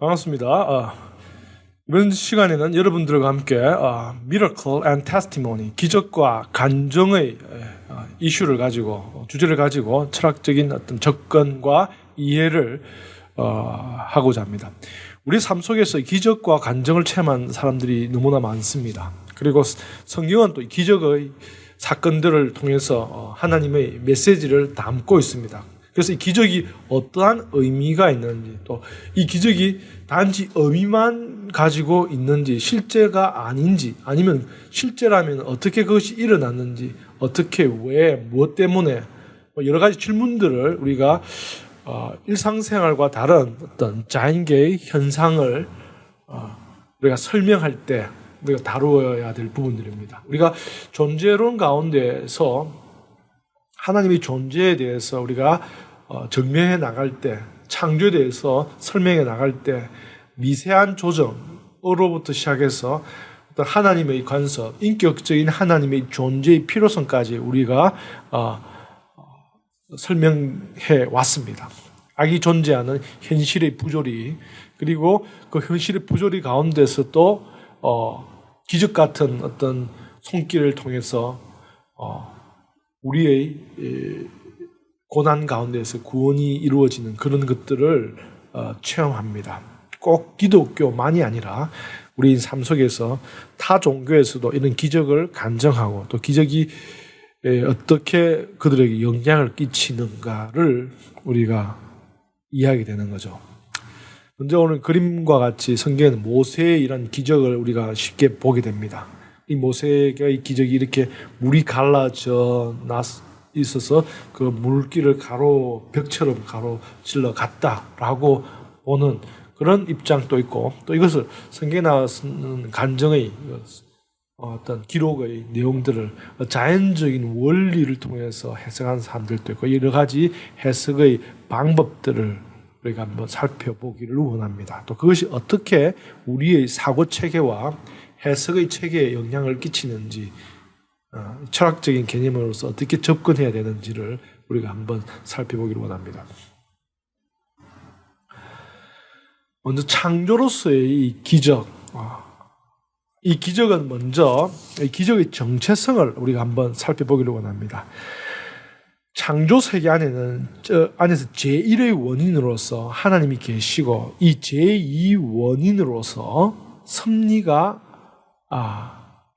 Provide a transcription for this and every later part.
반갑습니다. 이번 시간에는 여러분들과 함께 Miracle and Testimony, 기적과 간증의 이슈를 가지고, 주제를 가지고 철학적인 어떤 접근과 이해를 하고자 합니다. 우리 삶 속에서 기적과 간증을 체험한 사람들이 너무나 많습니다. 그리고 성경은 또 기적의 사건들을 통해서 하나님의 메시지를 담고 있습니다. 그래서 이 기적이 어떠한 의미가 있는지, 또 이 기적이 단지 의미만 가지고 있는지, 실제가 아닌지, 아니면 실제라면 어떻게 그것이 일어났는지, 어떻게, 왜, 무엇 때문에, 여러 가지 질문들을 우리가 일상생활과 다른 어떤 자연계의 현상을 우리가 설명할 때 우리가 다루어야 될 부분들입니다. 우리가 존재론 가운데서 하나님의 존재에 대해서 우리가 증명해 나갈 때, 창조에 대해서 설명해 나갈 때 미세한 조정으로부터 시작해서 어떤 하나님의 간섭, 인격적인 하나님의 존재의 필요성까지 우리가 설명해 왔습니다. 악이 존재하는 현실의 부조리, 그리고 그 현실의 부조리 가운데서 또 기적 같은 어떤 손길을 통해서 우리의 고난 가운데서 구원이 이루어지는 그런 것들을 체험합니다. 꼭 기독교만이 아니라 우리 삶 속에서 타 종교에서도 이런 기적을 간증하고, 또 기적이 어떻게 그들에게 영향을 끼치는가를 우리가 이해하게 되는 거죠. 먼저 오늘 그림과 같이 성경에는 모세의 이런 기적을 우리가 쉽게 보게 됩니다. 이 모세의 기적이 이렇게 물이 갈라져 있어서 그 물길을 벽처럼 가로질러 갔다라고 보는 그런 입장도 있고, 또 이것을 성경에 나오는 간증의 어떤 기록의 내용들을 자연적인 원리를 통해서 해석한 사람들도 있고, 여러 가지 해석의 방법들을 우리가 한번 살펴보기를 원합니다. 또 그것이 어떻게 우리의 사고 체계와 해석의 체계에 영향을 끼치는지, 철학적인 개념으로서 어떻게 접근해야 되는지를 우리가 한번 살펴보기를 원합니다. 먼저 창조로서의 이 기적, 이 기적은 먼저 이 기적의 정체성을 우리가 한번 살펴보기를 원합니다. 창조 세계 안에서 제1의 원인으로서 하나님이 계시고, 이 제2 원인으로서 섭리가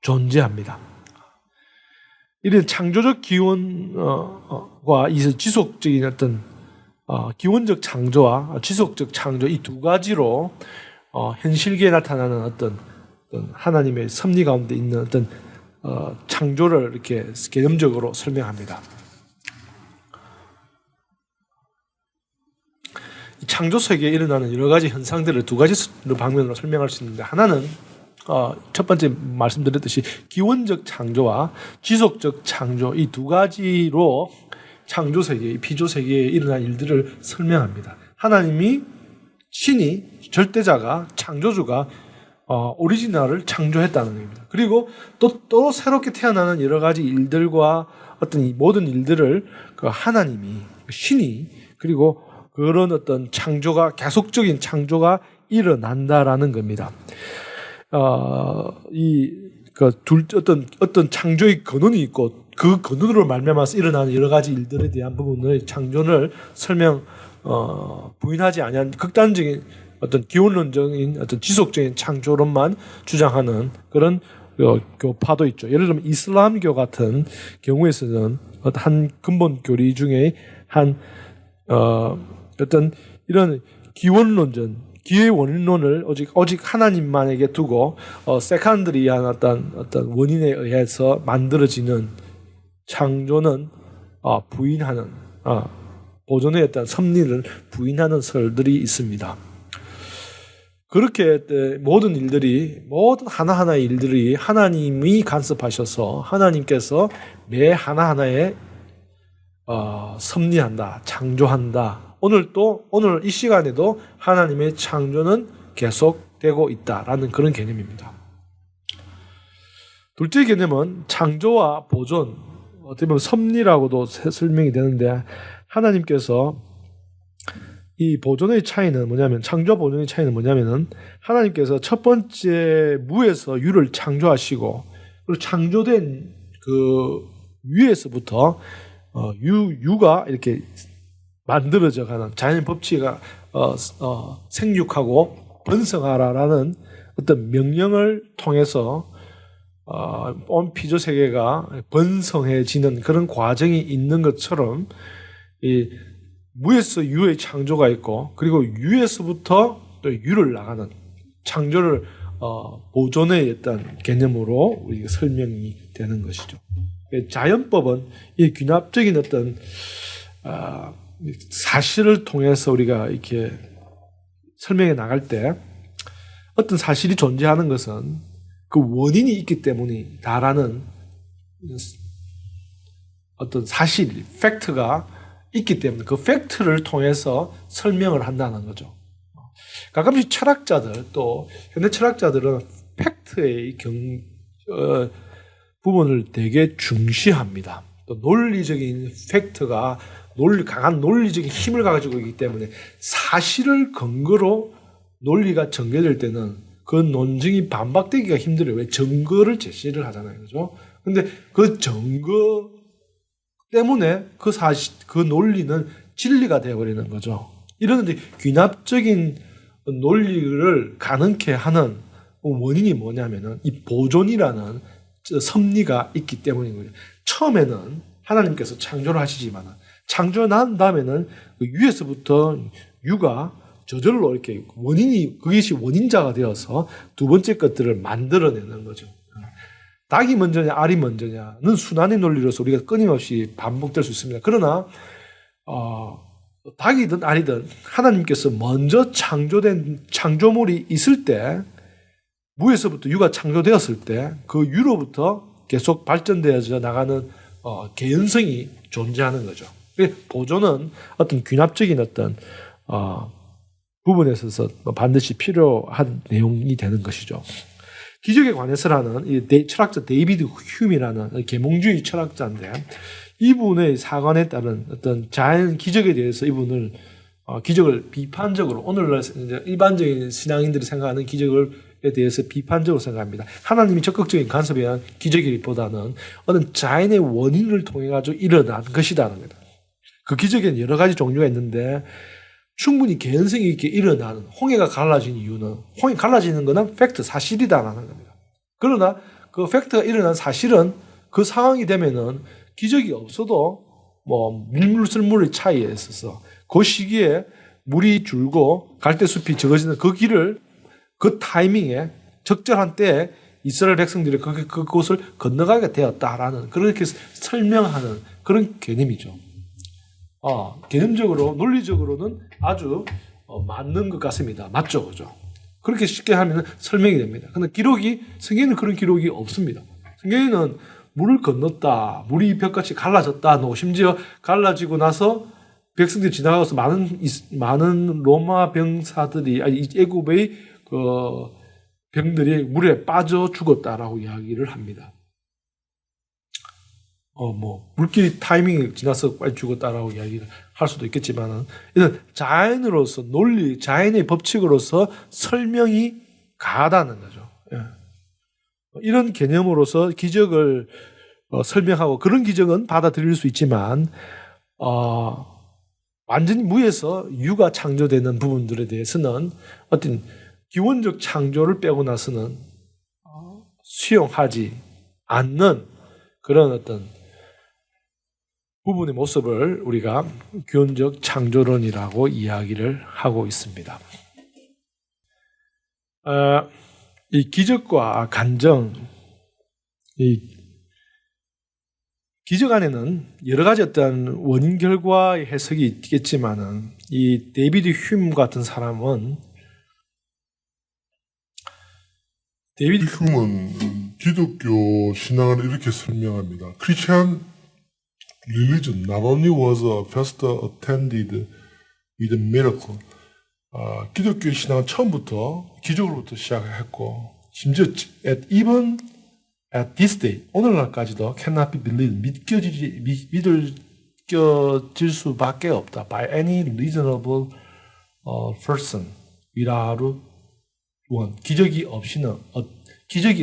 존재합니다. 이런 창조적 기원과 지속적인 어떤 기원적 창조와 지속적 창조, 이 두 가지로 현실계에 나타나는 어떤 하나님의 섭리 가운데 있는 어떤 창조를 이렇게 개념적으로 설명합니다. 이 창조 세계에 일어나는 여러 가지 현상들을 두 가지 방면으로 설명할 수 있는데, 하나는 첫 번째 말씀드렸듯이 기원적 창조와 지속적 창조, 이 두 가지로 창조 세계, 피조 세계에 일어난 일들을 설명합니다. 하나님이 신이 절대자가 창조주가 오리지널을 창조했다는 겁니다. 그리고 또 새롭게 태어나는 여러 가지 일들과 어떤 이 모든 일들을 그 하나님이, 신이, 그리고 그런 어떤 창조가, 계속적인 창조가 일어난다라는 겁니다. 어떤 창조의 근원이 있고, 그 근원으로 말미암아서 일어나는 여러 가지 일들에 대한 부분의 창조를 부인하지 아니한 극단적인 어떤 기원론적인 어떤 지속적인 창조론만 주장하는 그런 교파도 있죠. 예를 들면 이슬람교 같은 경우에서는 한 근본 교리 중에 어떤 이런 기의 원인론을 오직 하나님만에게 두고 세컨드리한 어떤 원인에 의해서 만들어지는 창조는 부인하는, 보존의 어떤 섭리를 부인하는 설들이 있습니다. 그렇게 모든 하나하나의 일들이 하나님이 간섭하셔서 하나님께서 매 하나하나에 섭리한다, 창조한다. 오늘 이 시간에도 하나님의 창조는 계속되고 있다라는 그런 개념입니다. 둘째 개념은 창조와 보존, 어떻게 보면 섭리라고도 설명이 되는데, 하나님께서 이 보존의 차이는 뭐냐면 창조와 보존의 차이는 뭐냐면은 하나님께서 첫 번째 무에서 유를 창조하시고 그리고 창조된 그 유에서부터 유가 이렇게 만들어져 가는 자연 법칙가 생육하고 번성하라라는 어떤 명령을 통해서 온 피조 세계가 번성해지는 그런 과정이 있는 것처럼 이 무에서 유의 창조가 있고 그리고 유에서부터 또 유를 나가는 창조를 보존의 어떤 개념으로 우리가 설명이 되는 것이죠. 자연법은 이 귀납적인 어떤 사실을 통해서 우리가 이렇게 설명해 나갈 때 어떤 사실이 존재하는 것은 그 원인이 있기 때문이다라는 어떤 사실, 팩트가 있기 때문에 그 팩트를 통해서 설명을 한다는 거죠. 가끔씩 철학자들 또 현대 철학자들은 팩트의 부분을 되게 중시합니다. 또 논리적인 팩트가 강한 논리적인 힘을 가지고 있기 때문에 사실을 근거로 논리가 전개될 때는 그 논증이 반박되기가 힘들어요. 왜? 증거를 제시를 하잖아요. 그죠? 근데 그 증거 때문에 그 사실, 그 논리는 진리가 되어버리는 거죠. 이런 귀납적인 논리를 가능케 하는 원인이 뭐냐면은 이 보존이라는 섭리가 있기 때문인 거예요. 처음에는 하나님께서 창조를 하시지만 창조난 다음에는 그 위에서부터 유가 저절로 이렇게 그것이 원인자가 되어서 두 번째 것들을 만들어내는 거죠. 닭이 먼저냐, 알이 먼저냐는 순환의 논리로서 우리가 끊임없이 반복될 수 있습니다. 그러나, 닭이든 알이든 하나님께서 먼저 창조된 창조물이 있을 때, 무에서부터 유가 창조되었을 때, 그 유로부터 계속 발전되어져 나가는, 개연성이 존재하는 거죠. 보존은 어떤 귀납적인 어떤, 부분에 있어서 반드시 필요한 내용이 되는 것이죠. 기적에 관해서라는 이 철학자 데이비드 휴미라는 계몽주의 철학자인데 이분의 사관에 따른 어떤 자연 기적에 대해서 이분을 기적을 비판적으로 오늘날 이제 일반적인 신앙인들이 생각하는 기적에 대해서 비판적으로 생각합니다. 하나님이 적극적인 간섭에 의한 기적이기보다는 어떤 자연의 원인을 통해 가지고 일어난 것이라는 겁니다. 그 기적에는 여러 가지 종류가 있는데 충분히 개연성이 있게 일어나는 홍해가 갈라진 이유는 홍해 갈라지는 것은 팩트, 사실이다라는 겁니다. 그러나 그 팩트가 일어난 사실은 그 상황이 되면은 기적이 없어도 밀물썰물의 차이에 있어서 그 시기에 물이 줄고 갈대숲이 적어지는 그 길을 그 타이밍에 적절한 때에 이스라엘 백성들이 그곳을 건너가게 되었다라는 그렇게 설명하는 그런 개념이죠. 개념적으로, 논리적으로는 아주 맞는 것 같습니다. 맞죠? 그죠? 그렇게 쉽게 하면 설명이 됩니다. 근데 성경에는 그런 기록이 없습니다. 성경에는 물을 건넜다, 물이 벽같이 갈라졌다, 심지어 갈라지고 나서 백성들이 지나가서 많은 로마 병사들이, 애굽의 병들이 물에 빠져 죽었다라고 이야기를 합니다. 물길이 타이밍이 지나서 빨리 죽었다라고 이야기를 할 수도 있겠지만은, 이런 자연으로서, 자연의 법칙으로서 설명이 가하다는 거죠. 예. 이런 개념으로서 기적을 설명하고, 그런 기적은 받아들일 수 있지만, 완전히 무에서 유가 창조되는 부분들에 대해서는 어떤 기원적 창조를 빼고 나서는 수용하지 않는 그런 어떤 부분의 모습을 우리가 기원적 창조론이라고 이야기를 하고 있습니다. 이 기적과 간정, 이 기적 안에는 여러 가지 어떤 원인 결과의 해석이 있겠지만은 이 데이비드 휴임 같은 사람은 휴임은 기독교 신앙을 이렇게 설명합니다. Christian religion not only was first attended with a miracle. 기독교 신앙은 처음부터 기적으로부터 시작했고 심지어 even at this day 오늘날까지도 cannot be believed 믿겨질 수밖에 없다. by any reasonable person without one. 기적이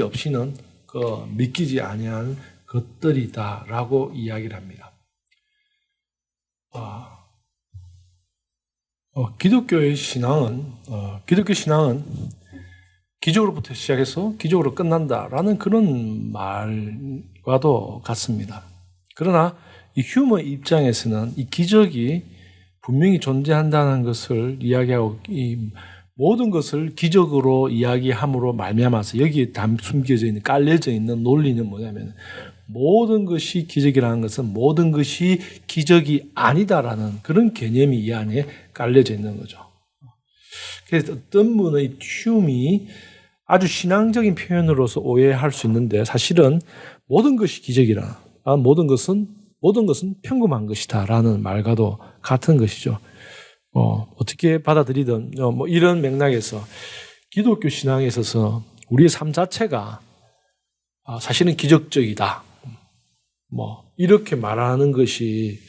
없이는 그 믿기지 아니하는 것들이다라고 이야기를 합니다. 기독교 신앙은 기적으로부터 시작해서 기적으로 끝난다라는 그런 말과도 같습니다. 그러나 이 휴머 입장에서는 이 기적이 분명히 존재한다는 것을 이야기하고 이 모든 것을 기적으로 이야기함으로 말미암아서 여기에 숨겨져 있는 깔려져 있는 논리는 뭐냐면 모든 것이 기적이라는 것은 모든 것이 기적이 아니다라는 그런 개념이 이 안에 깔려져 있는 거죠. 그래서 어떤 분의 휴움이 아주 신앙적인 표현으로서 오해할 수 있는데 사실은 모든 것이 기적이라 모든 것은 평범한 것이다라는 말과도 같은 것이죠. 어떻게 받아들이든 뭐 이런 맥락에서 기독교 신앙에 있어서 우리의 삶 자체가 사실은 기적적이다. 뭐 이렇게 말하는 것이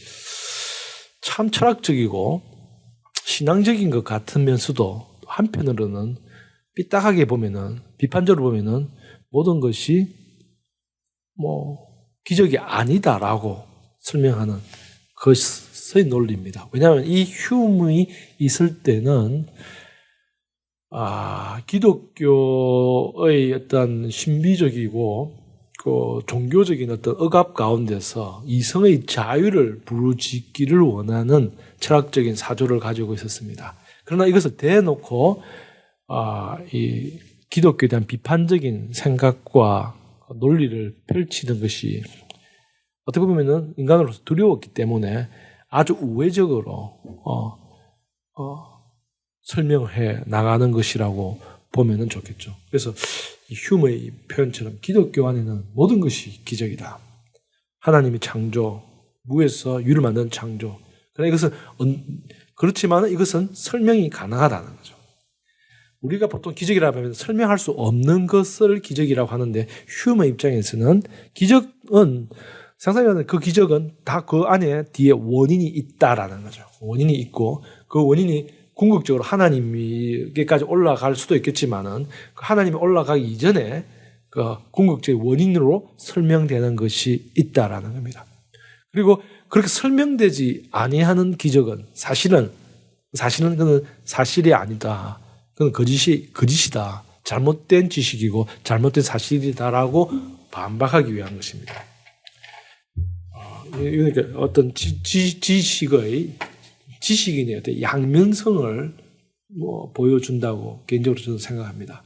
참 철학적이고 신앙적인 것 같으면서도 한편으로는 삐딱하게 보면은 비판적으로 보면은 모든 것이 뭐 기적이 아니다라고 설명하는 것의 논리입니다. 왜냐하면 이 휴움이 있을 때는 기독교의 어떤 신비적이고 그 종교적인 어떤 억압 가운데서 이성의 자유를 부르짖기를 원하는 철학적인 사조를 가지고 있었습니다. 그러나 이것을 대놓고 이 기독교에 대한 비판적인 생각과 논리를 펼치는 것이 어떻게 보면은 인간으로서 두려웠기 때문에 아주 우회적으로 설명해 나가는 것이라고 보면은 좋겠죠. 그래서 이 휴머의 표현처럼 기독교 안에는 모든 것이 기적이다. 하나님이 창조, 무에서 유를 만든 창조. 그러나 그렇지만 이것은 설명이 가능하다는 거죠. 우리가 보통 기적이라고 하면 설명할 수 없는 것을 기적이라고 하는데 휴머 입장에서는 기적은 상상하는 그 기적은 다 그 안에 뒤에 원인이 있다라는 거죠. 원인이 있고 그 원인이 궁극적으로 하나님에게까지 올라갈 수도 있겠지만은 하나님이 올라가기 이전에 그 궁극적인 원인으로 설명되는 것이 있다라는 겁니다. 그리고 그렇게 설명되지 아니하는 기적은 사실은 그는 사실이 아니다. 그건 거짓이다. 잘못된 지식이고 잘못된 사실이다라고 반박하기 위한 것입니다. 그러니까 어떤 지식인의 어떤 양면성을 보여준다고 개인적으로 저는 생각합니다.